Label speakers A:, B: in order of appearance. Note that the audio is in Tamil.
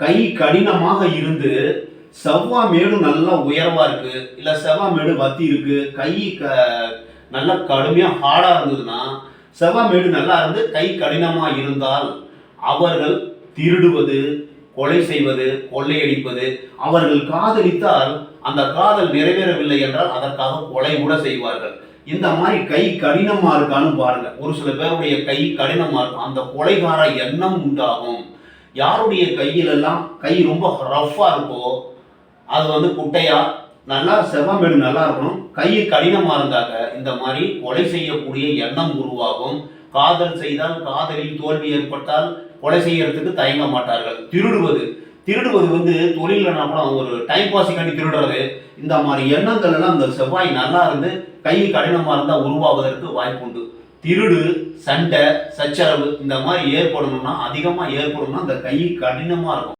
A: கை கடினமாக இருந்து செவ்வாய் மேடு நல்லா உயர்வா இருக்கு, இல்ல செவ்வாய் மேடு வத்தி இருக்கு, கை நல்லா கடுமையா ஹார்டா இருந்ததுன்னா, செவ்வாய் மேடு நல்லா இருந்து கை கடினமா இருந்தால் அவர்கள் திருடுவது, கொலை செய்வது, கொள்ளையடிப்பது, அவர்கள் காதலித்தால் அந்த காதல் நிறைவேறவில்லை என்றால் அதற்காக கொலை கூட செய்வார்கள். இந்த மாதிரி கை கடினமா இருக்கான்னு பாருங்க. ஒரு சில பேருடைய கை கடினமா இருக்கும், அந்த கொலைகார எண்ணம் உண்டாகும். யாருடைய கையிலெல்லாம் கை ரொம்ப ரஃப்பா இருக்கோ அது குட்டையா நல்லா செவ்வாமேடு நல்லா இருக்கணும். கை கடினமா இருந்தாக்க இந்த மாதிரி கொலை செய்யக்கூடிய எண்ணம் உருவாகும். காதல் செய்தால், காதலில் தோல்வி ஏற்பட்டால் கொலை செய்யறதுக்கு தயங்க மாட்டார்கள். திருடுவது திருடுவது தொழிலனா கூட ஒரு டைம் பாஸுக்காண்டி திருடுறது, இந்த மாதிரி எண்ணங்கள் எல்லாம் இந்த செவ்வாய் நல்லா இருந்து கை கடினமா இருந்தா உருவாவதற்கு வாய்ப்புண்டு. திருடு, சண்டை, சச்சரவு இந்த மாதிரி ஏற்படணும்னா அதிகமா ஏற்படணும்னா இந்த கை கடினமா இருக்கும்.